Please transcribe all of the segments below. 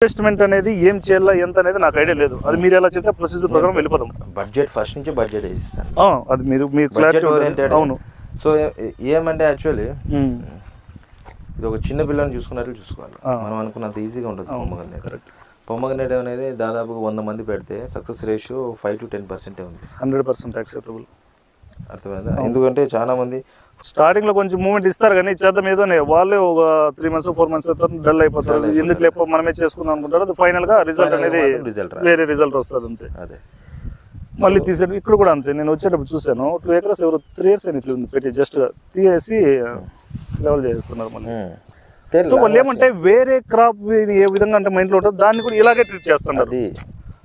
Investment అనేది ఏం చేయాలా ఎంత అనేది నాకు ఐడియా లేదు. అది మీరు ఎలా చెప్తే ప్రొసీజర్ ప్రకారం వెళ్ళిపోదాం. బడ్జెట్ ఫస్ట్ నుంచి బడ్జెట్ వేసిస్తాను. అది మీరు మీ క్లారిటీ ఓరియంటెడ్. అవును. సో ఏమంటే యాక్చువల్లీ ఇది ఒక చిన్న పిల్లని చూసుకున్నట్లు చూసుకోవాలి. మనం అనుకున్నంత ఈజీగా ఉండదు. పొమ్మగనేట్ అనేది దాదాపుగా 100 మంది పెడితే సక్సెస్ రేషియో 5 to 10% ఉంది. 100% యాక్సెప్టబుల్. అర్థమైందా? ఎందుకంటే చాలా మంది స్టార్టింగ్ లో కొంచెం మూమెంట్ ఇస్తారు కానీ చేద్దాం ఏదో వాళ్ళే ఒక 3 months 4 months డల్ అయిపోతారు. ఎందుకు లేకపో మనమే చేసుకుందాం అనుకుంటారు. అది ఫైనల్ గా రిజల్ట్ అనేది వేరే రిజల్ట్ వస్తుంది అంతే. అదే మళ్ళీ తీసాడు. ఇక్కడ కూడా అంతే. నేను వచ్చేటప్పుడు చూసాను 2 acres ఎవరు 3 years అని ఇట్లా ఉంది పెట్టి జస్ట్ తీసేసి లెవెల్ చేస్తున్నారు మళ్ళీ. సో వాళ్ళు ఏమంటే వేరే క్రాప్ ఏ విధంగా అంటే మైండ్ లో ఉంటుంది దాన్ని కూడా ఇలాగే ట్రీట్ చేస్తున్నారు.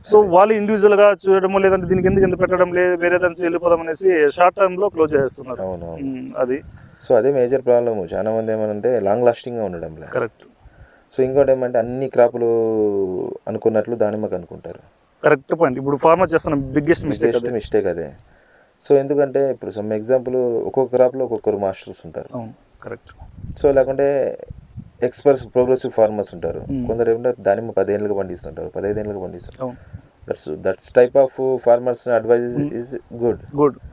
సో వాళ్ళు ఇండివిజువల్ గా చూడడము లేదంటే దీనికి ఎందుకు పెట్టడం లేదు వేరే దానికి వెళ్ళిపోదాం అనేసి షార్ట్ టర్మ్ లో క్లోజ్ చేస్తున్నారు. అది సో అదే మేజర్ ప్రాబ్లమ్. చాలా మంది ఏమంటే లాంగ్ లాస్టింగ్ గా ఉండడం లేదు. కరెక్ట్. సో ఇంకోటి ఏమంటే అన్ని క్రాపులు అనుకున్నట్లు దానిమ్మకు అనుకుంటారు. Correct point. ఇప్పుడు ఫార్మర్ చేస్తున్న బిగ్గెస్ట్ మిస్టేక్ అదే. సో ఎందుకంటే ఇప్పుడు సమ్ ఎగ్జాంపుల్ ఒక్కొక్క క్రాప్ లో ఒక్కొక్కరు మాస్టర్స్ ఉంటారు. కరెక్ట్. సో లేకుంటే ఎక్స్పర్ట్స్ ప్రోగ్రెసివ్ ఫార్మర్స్ ఉంటారు. కొందరు ఏమంటే దానిమ్మ 10 ఏళ్ళకి పండిస్తుంటారు, 15 ఏళ్ళకి పండిస్తుంటారు. That's type of farmers advice is good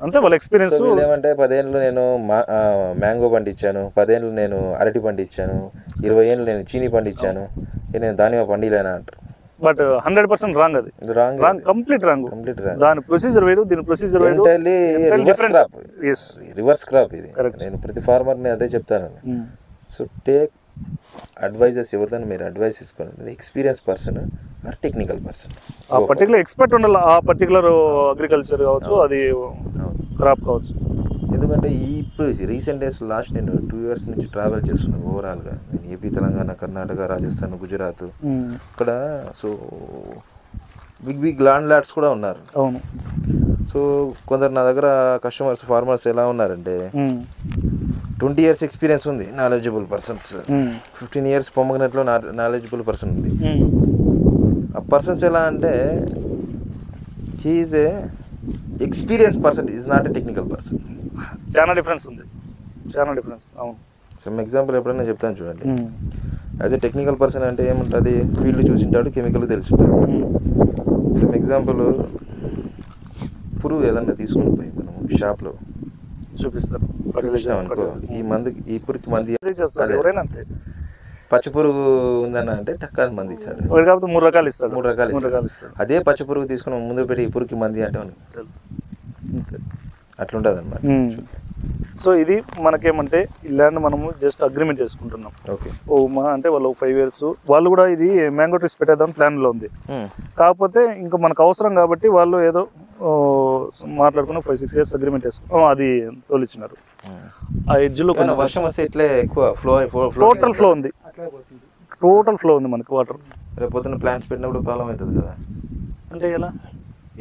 అంటే వాళ్ళ ఎక్స్పీరియన్స్. ఏమంటే 10 ఏళ్ళు నేను మ్యాంగో పండించాను, 10 ఏళ్ళు నేను అరటి పండించాను, 20 ఏళ్ళు నేను చీనీ పండించాను, నేను దానిమ్మ పండిలేనా అంటారు. But 100% wrong. అది రాంగ్, కంప్లీట్ రాంగ్. దాని ప్రొసీజర్ వేరు, దీని ప్రొసీజర్ వేరు. రివర్స్ క్రాప్ ఇది. నేను ప్రతి ఫార్మర్ని అదే చెప్తాను. సో టేక్ అడ్వైజర్స్ ఎవరిదైనా మీరు అడ్వైస్ తీసుకోండి. Experience person are technical person. ఆ పర్టికులర్ ఎక్స్పర్ట్ ఉండాలి. ఆ పర్టికులర్ అగ్రికల్చర్ కావచ్చు, అది క్రాప్ కావచ్చు. ఎందుకంటే ఇప్పుడు రీసెంట్ డేస్ లాస్ట్ నేను 2 years నుంచి ట్రావెల్ చేస్తున్నాను ఓవరాల్గా. నేను ఏపీ, తెలంగాణ, కర్ణాటక, రాజస్థాన్, గుజరాత్ ఇక్కడ. సో బిగ్ ల్యాండ్ లార్డ్స్ కూడా ఉన్నారు. అవును. సో కొందరు నా దగ్గర కస్టమర్స్ ఫార్మర్స్ ఎలా ఉన్నారంటే 20 years ఎక్స్పీరియన్స్ ఉంది, నాలెడ్జబుల్ పర్సన్స్. 15 years పొమ్మగనట్లో నాలెడ్జబుల్ పర్సన్ ఉంది. ఆ పర్సన్స్ ఎలా అంటే he is a experience person, is not a technical person. చాలా డిఫరెన్స్ ఉంది. అవును. సమ్ ఎగ్జాంపుల్ ఎప్పుడైనా చెప్తాను చూడండి. యాజ్ ఏ టెక్నికల్ పర్సన్ అంటే ఏముంటుంది, ఫీల్డ్ చూసింటాడు, కెమికల్ తెలిసి ఉంటుంది. సమ్ ఎగ్జాంపుల్ పురుగు ఏదన్నా తీసుకుని పోయి మనం షాప్లో చూపిస్తారు అనుకో, ఈ పురుగుకి మంది చేస్తారు ఎవరైనా అంతే. పచ్చ పురుగు ఉందని అంటే టక్కా మంది ఇస్తాడు. 3 రకాలు ఇస్తాడు. అదే పచ్చ పురుగు తీసుకుని ముందు పెట్టి ఈ పురుగుకి మంది అంటే అట్లుంటుంది అన్నమాట. సో ఇది మనకేమంటే ఈ ల్యాండ్ మనము జస్ట్ అగ్రిమెంట్ చేసుకుంటున్నాం. ఓకే. అంటే వాళ్ళు 5 years వాళ్ళు కూడా ఇది మ్యాంగో ట్రీస్ పెట్టేద్దాం ప్లాన్ లో ఉంది. కాకపోతే ఇంకా మనకు అవసరం కాబట్టి వాళ్ళు ఏదో మాట్లాడుకుని 5-6 years అగ్రిమెంట్ వేసుకున్నాం. అది తోలిచ్చినారు. ఆ ఎడ్జ్ లో వర్షం వస్తే ఇట్లే ఎక్కువ టోటల్ ఫ్లో ఉంది. మనకి వాటర్. రేపు పొద్దున్న ప్లాంట్స్ పెట్టినప్పుడు ప్రాబ్లం అవుతుంది కదా. అంటే ఎలా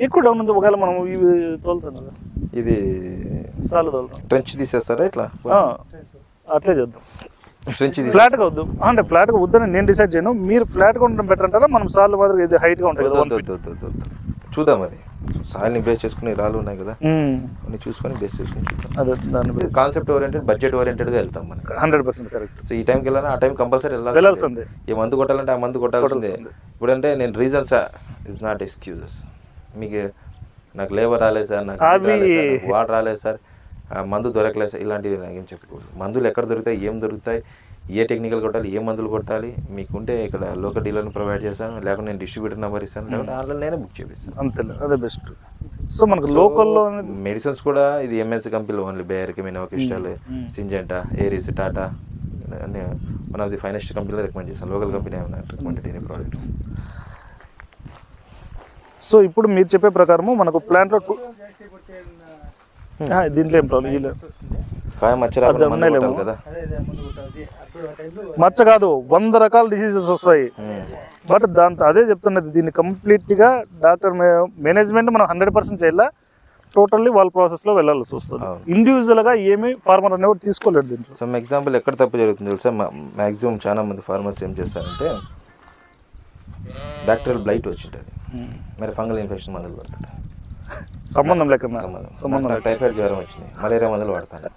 ఎక్కువ డౌన్ ఉంది. ఒకవేళ మనం ఇవి తోలుతాం కదా, ఇది సార్లు తోలుతాం. ట్రెంచ్ తీసేస్తారా ఇట్లా? అట్లే చేద్దాం. ఫ్లాట్ గా వద్దు అంటే ఫ్లాట్ గా వద్దని నేను డిసైడ్ చేయను. మీరు ఫ్లాట్ గా ఉండడం బెటర్ అంటారా? మనం సార్లు మాత్రం ఇది హైట్ గా ఉంటాయి కదా. చూద్దాం. అది సాయిల్ని బేస్ చేసుకుని రాళ్ళు ఉన్నాయి కదా, అన్ని చూసుకొని బేస్ చేసుకుని చూద్దాం. అదే దాని కాన్సెప్ట్ ఓరియంటెడ్, బడ్జెట్ ఓరియంటెడ్ గా వెళ్తాం మనం. 100% కరెక్ట్. సో ఈ టైంకి వెళ్ళాలి, ఆ టైం కంపల్సరీ వెళ్ళాల్సిందే. ఏ మందు కొట్టాలంటే ఆ మందు కొట్టాల్సిందే. ఇప్పుడంటే నేను రీజన్స్ ఇస్ నాట్ ఎక్స్క్యూజెస్. మీకు నాకు లేబర్ రాలేదు సార్, నాకు వాటర్ రాలేదు సార్, మందు దొరకలేదు సార్, ఇలాంటివి నాకు ఏం చెప్పకూడదు. మందులు ఎక్కడ దొరుకుతాయి, ఏం దొరుకుతాయి, ఏ టెక్నికల్ కొట్టాలి, ఏ మందులు కొట్టాలి, మీకుంటే ఇక్కడ లోకల్ డీలర్ని ప్రొవైడ్ చేస్తాను, లేకుంటే నేను డిస్ట్రిబ్యూటర్ నెంబర్ ఇస్తాను, లేకుంటే ఆన్లైన్ నేనే బుక్ చేపిస్తాను. అంతే, అదే బెస్ట్. సో మనకు లోకల్లో మెడిసిన్స్ కూడా ఇది ఎంఎన్సీ కంపెనీలో ఓన్లీ బేయర్, కెమినో, క్రిస్టల్, సింజెంటా, ఏరిస్, టాటా అన్ని వన్ ఆఫ్ ది ఫైనాన్షియల్ కంపెనీలో రికమెండ్ చేస్తాను. లోకల్ కంపెనీ ఏమైనా రికమెండ్ చేయని ప్రోడక్ట్స్. సో ఇప్పుడు మీరు చెప్పే ప్రకారము మనకు ప్లాంట్లో దీంట్లో ఏం ప్రాబ్లం మచ్చ కాదు, 100 రకాల డిసీజెస్ వస్తాయి. బట్ దాంతో అదే చెప్తున్నది, దీన్ని కంప్లీట్గా డాక్టర్ మేనేజ్మెంట్ మనం 100% చేయాల. టోటల్లీ వాళ్ళ ప్రాసెస్లో వెళ్ళాల్సి వస్తుంది. ఇండివిజువల్గా ఏమి ఫార్మర్ అనేవి తీసుకోలేదు దీంట్లో. సమ్ ఎగ్జాంపుల్ ఎక్కడ తప్పు జరుగుతుంది తెలుసా? మ్యాక్సిమం చాలా మంది ఫార్మర్స్ ఏం చేస్తారంటే బ్యాక్టీరియల్ బ్లైట్ వచ్చింటుంది, మరి ఫంగల్ ఇన్ఫెక్షన్ మందులు పడతారు. సంబంధం లేకుండా టైఫాయిడ్ జ్వరం వచ్చింది, మలేరియా మందులు వాడతాను.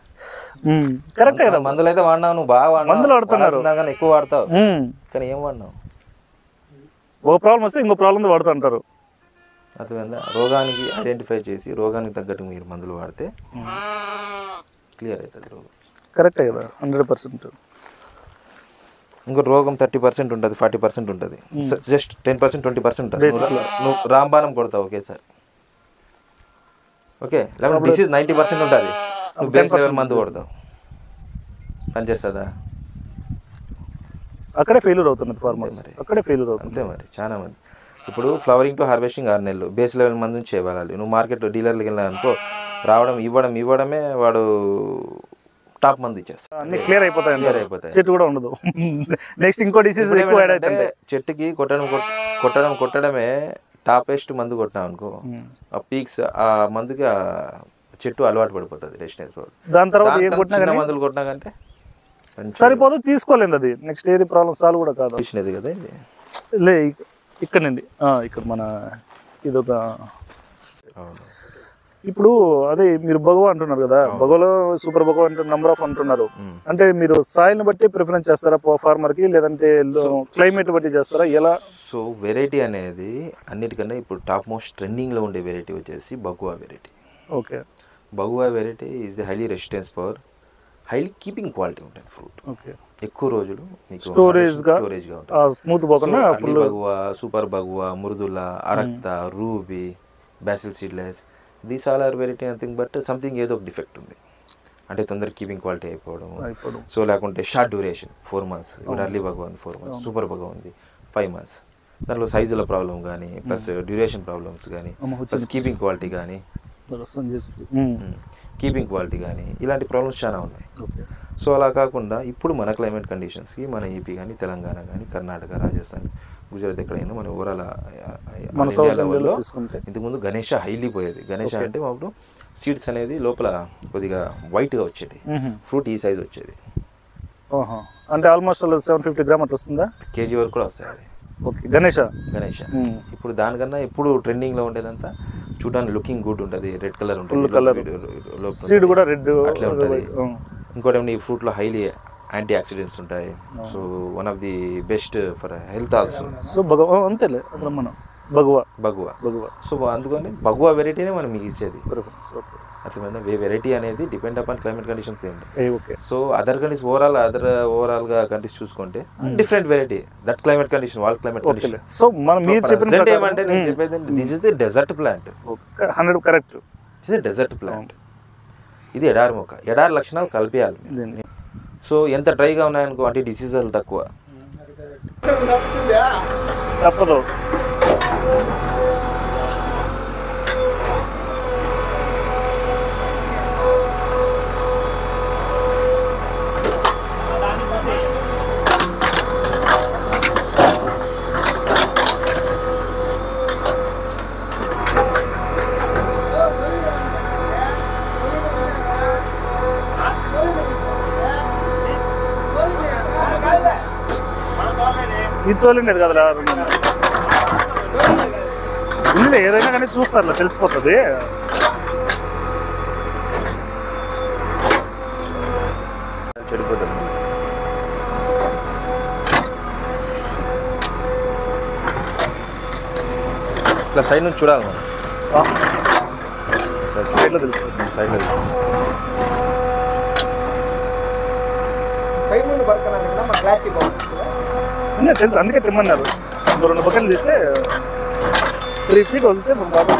కరెక్ట్ కదా, మందులు అయితే వాడినావు, నువ్వు బాగా మందులు వాడుతున్నారు, ఎక్కువ వాడతావు, కానీ ఏం వాడినావు? ఒక ప్రాబ్లం వస్తే ఇంకో ప్రాబ్లం వాడుతుంటారు. అర్థమైందా? రోగానికి ఐడెంటిఫై చేసి రోగానికి తగ్గట్టు మీరు మందులు వాడితే క్లియర్ అవుతుంది రోగం. కరెక్టే కదా, 100%. ఇంకో రోగం 30% ఉంటుంది, 40% ఉంటుంది, జస్ట్ 10% 20% ఉంటుంది. నువ్వు రాంబాణం కొడతావు ఒకేసారి, ఓకే, లేకపోతే డిసీజ్ 90% ఉంటుంది, నువ్వు బేస్ లెవెల్ మందు కొడతావు, పనిచేస్తుందా? అక్కడే ఫెయిల్యూర్ అవుతున్నది ఫార్మర్స్, అక్కడే ఫెయిల్యూర్ అవుతుంది. అంతే మరి. చాలా మంది ఇప్పుడు ఫ్లవరింగ్ టు హార్వెస్టింగ్ 6 నెలలు బేస్ లెవెల్ మందు నుంచి చేయగలాలి. నువ్వు మార్కెట్ డీలర్కి వెళ్ళినా అనుకో, రావడం ఇవ్వడమే వాడు టాప్ మంది ఇచ్చేస్తాడు, అన్ని క్లియర్ అయిపోతాయి, చెట్టు కూడా ఉండదు. నెక్స్ట్ ఇంకో డిసీజ్ ఎక్కువ యాడ్ అవుతుంది. చెట్టుకి కొట్టడమే టాపెస్ట్ మందు కొట్టినాం అనుకో, ఆ పీక్స్ ఆ మందుకి ఆ చెట్టు అలవాటు పడిపోతుంది డెస్టినేషన్ రోడ్. దాని తర్వాత ఏం కొట్టినా మందులు కొట్టినా కంటే సరిపోదు, తీసుకోలేదు. అది నెక్స్ట్ ఏది ప్రాబ్లం సాల్వ్ కూడా కాదు. చూసినది కదా ఇది లే ఇక్కడ నుండి ఇక్కడ మన ఇదొక ఇప్పుడు అదే మీరు భగవా అంటున్నారు కదా, భగవలో సూపర్ భగవా అంటే నెంబర్ ఆఫ్ అంటున్నారు. అంటే మీరు సాయిల్ని బట్టి ప్రిఫరెన్స్ చేస్తారా ఫార్మర్ కి, లేదంటే క్లైమేట్ బట్టి చేస్తారా, ఎలా? సో వెరైటీ అనేది అన్నిటికన్నా ఇప్పుడు టాప్ మోస్ట్ ట్రెండింగ్ లో ఉండే వెరైటీ వచ్చేసి Bhagwa variety. Okay, Bhagwa variety is highly resistance for highly keeping quality ఉంటుంది ఫ్రూట్. ఓకే, ఎక్కువ రోజులు మీకు స్టోరేజ్ గా ఉంటుంది, స్మూత్ పోకుండా. భగవా, సూపర్ భగవా, మురుదులా, అరక్త, రూబీ, బ్యాసిల్ seedless, these all are variety nothing but something ఏదో ఒక డిఫెక్ట్ ఉంది. అంటే తొందర కీపింగ్ క్వాలిటీ అయిపోవడం, సో లేకుంటే షార్ట్ డ్యూరేషన్ 4 months. ఇప్పుడు early Bhagwa 4 months, super Bhagwa ఉంది 5 months. దాంట్లో సైజుల ప్రాబ్లం కానీ, ప్లస్ డ్యూరేషన్ ప్రాబ్లమ్స్ కానీ, ప్లస్ కీపింగ్ క్వాలిటీ కానీ, ఇలాంటి ప్రాబ్లమ్స్ చాలా ఉన్నాయి. సో అలా కాకుండా ఇప్పుడు మన క్లైమేట్ కండిషన్స్కి మన ఏపీ కానీ, తెలంగాణ కానీ, కర్ణాటక, రాజస్థాన్, గుజరాత్ ఎక్కడైనా మన ఓవరాల్ లెవెల్లో ఇంతకుముందు గణేష హైలీ పోయేది. గణేష అంటే మాకు సీడ్స్ అనేది లోపల కొద్దిగా వైట్గా వచ్చేది, ఫ్రూట్ ఈ సైజ్ వచ్చేది. అంటే ఆల్మోస్ట్ 750 grams అట్లా వస్తుందా, కేజీ వరకు కూడా వస్తాయి అది. ఓకే, గణేష. ఇప్పుడు దానికన్నా ఇప్పుడు ట్రెండింగ్లో ఉండేదంతా చూడడానికి లుకింగ్ గుడ్ ఉంటుంది, రెడ్ కలర్ ఉంటుంది, సీడ్ కూడా రెడ్ అట్లే ఉంటుంది. ఇంకోటి ఏమన్నా ఈ ఫ్రూట్లో హైలీ యాంటీ ఆక్సిడెంట్స్ ఉంటాయి, so one of the best for health also. So Bhagwa అంతేలే, మనం భగవా. సో అందుకని భగవా వెరైటీనే మనం మీకు ఇచ్చేది. అర్థమైందా? వెరైటీ అనేది డిపెండ్ అపాన్ క్లైమేట్ కండిషన్స్ ఏంటి. సో అదర్ కంట్రీస్ ఓవరాల్ గా కంట్రీస్ చూసుకుంటే different variety, that climate condition, వాళ్ళ క్లైమేట్ కండిషన్. సో మనం మీరు చెప్పిన ఏమంటే నేను చెప్పేది this is the desert plant. 100 correct. This is desert plant. ఇది ఎడారి మొక్క, ఎడారి లక్షణాలు కలిపేయాలి. సో ఎంత డ్రైగా ఉన్నాయనుకో అంటే డిసీజులు తక్కువ. తప్పదు. ఇది తోలిండేది కదరా, ఏదైనా కానీ చూస్తారు, తెలిసిపోతుంది. చెడిపోతుంది. ఇట్లా సైడ్ నుంచి చూడాలి మనం, సైడ్లో తెలిసిపోతుంది. సైడ్లో తెలుసు, అందుకే తిమ్మన్నారు. 2 బకెట్లు తీస్తే 3 feet వదిలితే బాగా.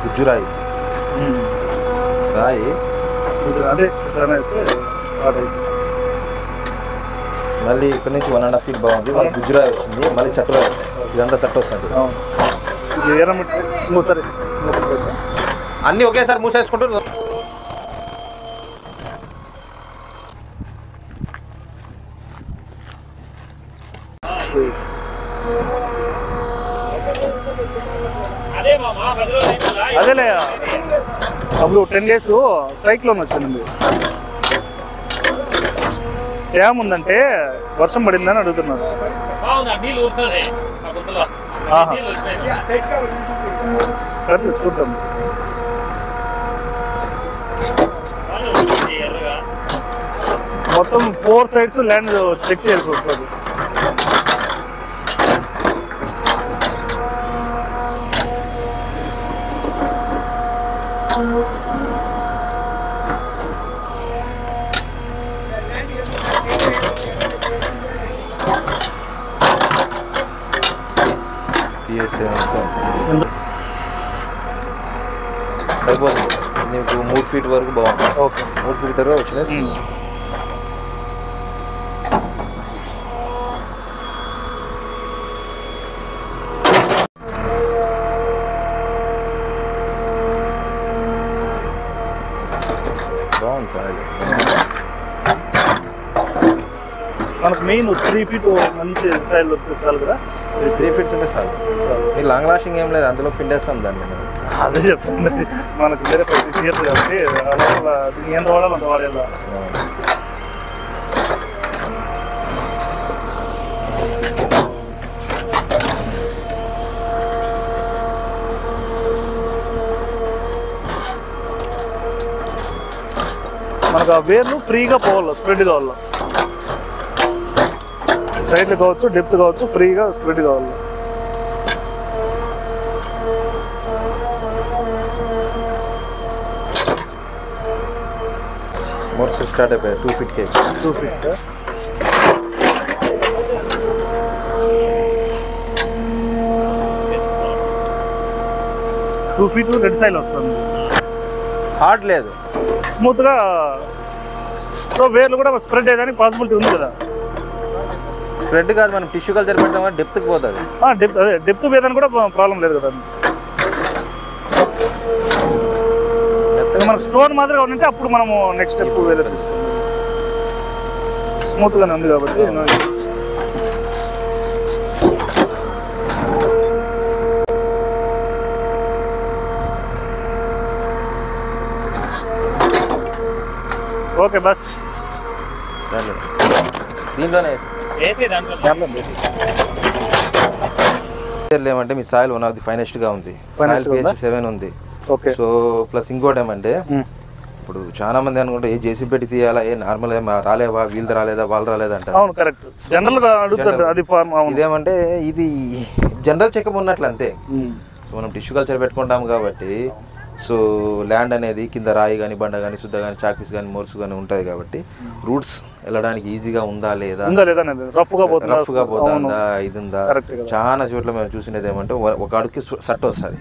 గుజ్జురాయి రాయి అదే వేస్తే మళ్ళీ ఇక్కడ నుంచి 1.5 feet బాగుంది, మళ్ళీ గుజ్జురాయి వచ్చింది, మళ్ళీ సెట్ ఇదంతా సెట్ వస్తుంది. సరే అన్నీ ఒకేసారి మూసేసుకుంటూ అదేలే. అప్పుడు 10 days సైక్లోన్ వచ్చింది. ఏముందంటే వర్షం పడిందని అడుగుతున్నారు. సరే చూద్దాం. మొత్తం 4 sides ల్యాండ్ చెక్ చేయాల్సి వస్తుంది. అయిపోతుంది నీకు 3 feet వరకు బాగుంటుంది. ఓకే 3 feet తర్వాత వచ్చినాయి. బాగుంది సార్. మనకు మెయిన్ 3 feet మంచి సైడ్ చాలు కదా. 3 feet ఉంటే చాలు. మీరు లాంగ్ లాస్టింగ్ ఏం లేదు, అందులో పిండేస్తాం దాన్ని. అదే చెప్తుంది మనకు వేరే 6 years కాబట్టి అలా ఎంత వాడాలి అంత వాడేలా. మనకు ఆ వేర్లు ఫ్రీగా పోవాలి, స్ప్రెడ్ కావాలి. సైడ్లు కావచ్చు, డెప్త్ కావచ్చు, ఫ్రీగా స్ప్రెడ్ కావాలి. మోర్స్ స్టార్ట్ అయిపోయాయి 2 feet cake. 2 feet 2 feet red side వస్తుంది. హార్డ్ లేదు, స్మూత్గా. సో వేర్లు కూడా స్ప్రెడ్ అయ్యేదానికి పాసిబిలిటీ ఉంది కదా. స్ప్రెడ్ కాదు, మనం టిష్యూ కల్చర్ పెడతాం కానీ డెప్త్కి పోతుంది. డెప్త్ అదే డెప్త్ పోయేదానికి కూడా ప్రాబ్లం లేదు కదా. మనకు స్టోన్ మాదిరిగా ఉంటే అప్పుడు మనము నెక్స్ట్ స్టెప్ వేరే తీసుకుంటాం. స్మూత్గానే ఉంది కాబట్టి. ఓకే బస్ దీంట్లోనే ఏమంటే మీ soil one of the finest గా ఉంది. 7 ఉంది. సో ప్లస్ ఇంకోటి ఏమంటే ఇప్పుడు చాలా మంది అనుకుంటే ఏ జేసీ పెట్టి తీయాలా, ఏ నార్మల్ రాలేవా, వీళ్ళు రాలేదా, వాళ్ళు రాలేదా అంటారు. అవును కరెక్ట్. జనరల్ గా అడుగుతారు అది ఫార్మ్. ఇదేమంటే ఇది జనరల్ చెకప్ ఉన్నట్లు అంతే. సో మనం టిష్యూ కల్చర్ పెట్టుకుంటాం కాబట్టి సో ల్యాండ్ అనేది కింద రాయి కానీ, బండ కానీ, శుద్ధ కానీ, చాకీస్ కానీ, మోర్స్ కానీ ఉంటుంది కాబట్టి రూట్స్ వెళ్ళడానికి ఈజీగా ఉందా లేదా, రఫ్గా పోతుందా, ఇది ఉందా. చాలా చోట్ల మేము చూసినది ఏమంటే ఒక అడుగుకి సట్ వస్తుంది,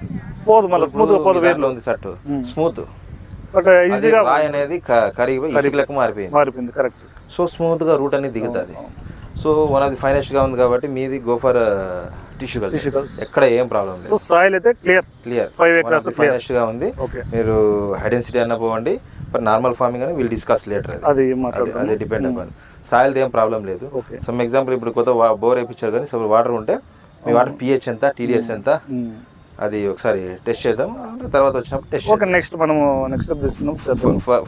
ఉంది సట్ స్మూత్, రాయి అనేది కరిగి ఇసుకలకు మారిపోయింది. సో స్మూత్ గా రూట్ అనేది దిగుతుంది. So one of the finest గా ఉంది కాబట్టి మీది గో ఫర్ టిష్యూ కల్చర్, ఎక్కడ ఏం ప్రాబ్లం లేదు. సో సాయిల్ అయితే క్లియర్ 5 acres ఫైనెస్ట్ గా ఉంది. మీరు హై డెన్సిటీ అన్న పోవండి, బట్ నార్మల్ ఫార్మింగ్ అని విల్ డిస్కస్ లేటర్. అది డిపెండ్ అవ్వాలి. సాయిల్ ఏం ప్రాబ్లం లేదు. సమ్ ఎగ్జాంపుల్ ఇప్పుడు కొత్త బోర్ వేయించారు కానీ సపోజ్ వాటర్ ఉంటే మీ వాటర్ pH ఎంత, TDS ఎంత, అది ఒకసారి టెస్ట్ చేద్దాం. తర్వాత వచ్చినప్పుడు టెస్ట్. ఓకే నెక్స్ట్ మనం నెక్స్ట్ స్టెప్ తీసుకుందాం.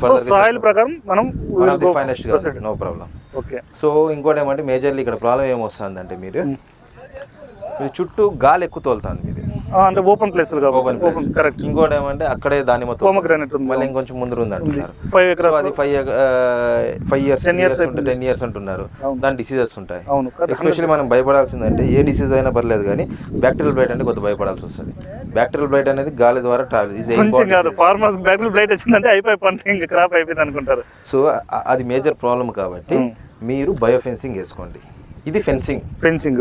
సో సాయిల్ ప్రకారం మనం ఫైనెస్ట్ గా నో ప్రాబ్లం. ఓకే. సో ఇంకోటి ఏమంటే మేజర్లీ ఇక్కడ ప్రాబ్లం ఏమొస్తుందంటే మీరు చుట్టూ గాలి ఎక్కువ తోలుతుంది మీది, అంటే ఓపెన్ ప్లేస్ కరెక్ట్. ఇంకోటి ఏమంటే అక్కడే దాని మొత్తం మళ్ళీ ఇంకొంచెం ముందు ఉంది అంటున్నారు. 5 acres అది 5 years 10 years అంటున్నారు. దాని డిసీజెస్ ఉంటాయి. ఎస్పెషల్లీ మనం భయపడాల్సిందంటే ఏ డిసీజ్ అయినా పర్లేదు కానీ బ్యాక్టీరియల్ బ్లైట్ అంటే కొంత భయపడాల్సి వస్తుంది. బ్యాక్టీరియల్ బ్లైట్ అనేది గాలి ద్వారా ట్రావెల్. ఫార్మర్స్ బ్యాక్టీరియల్ బ్లైట్ వచ్చిందంటే అయిపోయి పంట ఇంకా క్రాప్ అయిపోయింది అనుకుంటారు. సో అది మేజర్ ప్రాబ్లం కాబట్టి మీరు బయో ఫెన్సింగ్ వేసుకోండి. ఇది ఫెన్సింగ్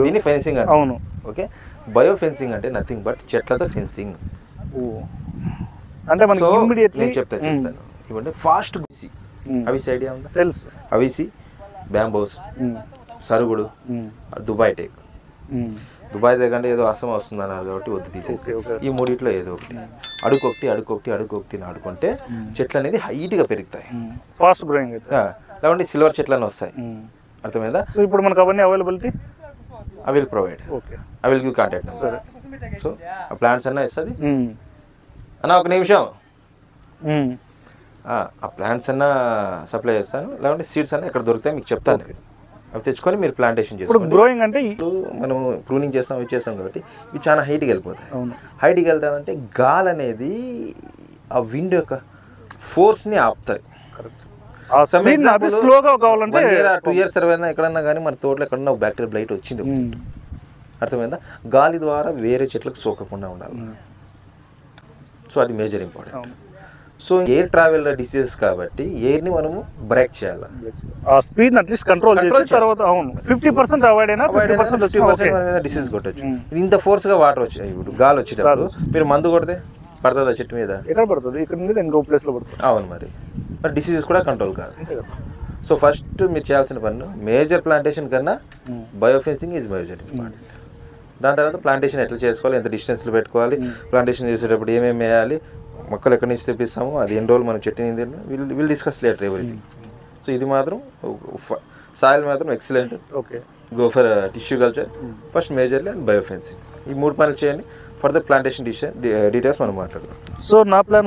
దీని ఫెన్సింగ్ అంటే. అవును. ఓకే. బయో ఫెన్సింగ్ అంటే నథింగ్ బట్ చెట్లతో ఫెన్సింగ్. అంటే మనకి ఇమిడియట్లీ నేను చెప్తాను. ఇవ్వండి ఫాస్ట్ అవిసి. అవిసి ఐడియా ఉందా? తెలుసు. అవిసి, బ్యాంబోస్, సరుగుడు, దుబాయ్ టేక్. దుబాయ్ టేక్ అంటే ఏదో అసం వస్తుంది అన్నారు కాబట్టి వద్దు తీసేసి ఈ మూడిట్లో ఏదో ఒకటి అడుకొకటి నాటుకుంటే చెట్లు అనేది హైట్గా పెరుగుతాయి. Fast growing. లేకుంటే సిల్వర్ చెట్లు అని వస్తాయి. అర్థమైందా? సో ఇప్పుడు మనకు అవన్నీ availability I will provide. Okay. I will give contact. సరే. సో ఆ ప్లాన్స్ అన్నా ఇస్తుంది అన్న. ఒక నిమిషం ఆ ప్లాంట్స్ అన్నా సప్లై చేస్తాను, లేకుంటే సీడ్స్ అన్నా ఎక్కడ దొరుకుతాయి మీకు చెప్తాను. అవి తెచ్చుకొని మీరు ప్లాంటేషన్ ఇప్పుడు చేసుకోండి. గ్రోయింగ్ అంటే మనం ప్రూనింగ్ చేస్తాం ఇవి చేస్తాం కాబట్టి ఇవి చాలా హైట్కి వెళ్ళిపోతాయి. హైట్కి వెళ్తామంటే గాలి అనేది ఆ విండ్ యొక్క ఫోర్స్ని ఆపుతాయి. స్లోగా కావాలంటే 2 years తర్వాత ఎక్కడన్నా కానీ మన తోటలో ఎక్కడన్నా ఒక బ్యాక్టీరియల్ బ్లైట్ వచ్చింది, అర్థమైందా? గాలి ద్వారా వేరే చెట్లకు సోకకుండా ఉండాలి. సో అది major important. So air travel diseases కాబట్టి ఎయిర్ని మనము బ్రేక్ చేయాలి. ఆ స్పీడ్ అట్లీస్ట్ కంట్రోల్ చేసి తర్వాత అవును 50% అవాయిడ్ అయినా 50% డిసీజ్ కొట్టచ్చు. ఇంత ఫోర్స్గా వాటర్ వచ్చాయి, ఇప్పుడు గాలి వచ్చేటప్పుడు మీరు మందు కొడితే పడుతుందా చెట్టు మీద? ఎక్కడ పడుతుంది? ఇక్కడ మీద ఇంకో ప్లేస్లో పడుతుంది. అవును, మరి డిసీజెస్ కూడా కంట్రోల్ కాదు. సో ఫస్ట్ మీరు చేయాల్సిన పని మేజర్ ప్లాంటేషన్ కన్నా బయోఫెన్సింగ్ ఈజ్ మేజర్ ఇంపార్టెంట్. దాని తర్వాత ప్లాంటేషన్ ఎట్లా చేసుకోవాలి, ఎంత డిస్టెన్స్లో పెట్టుకోవాలి, ప్లాంటేషన్ చేసేటప్పుడు ఏమేమి వేయాలి, మొక్కలు ఎక్కడి నుంచి తెప్పిస్తాము, అది ఎన్ని రోజులు మనం చెట్టు will discuss later everything. So ఇది మాత్రం సాయిల్ మాత్రం excellent. Okay, go for tissue culture first majorly and biofencing. ఈ 3 పనులు చేయండి. ఫర్దర్ ప్లాంటేషన్ డీటెయిల్స్ మనం మాట్లాడదాం. సో నా ప్లాన్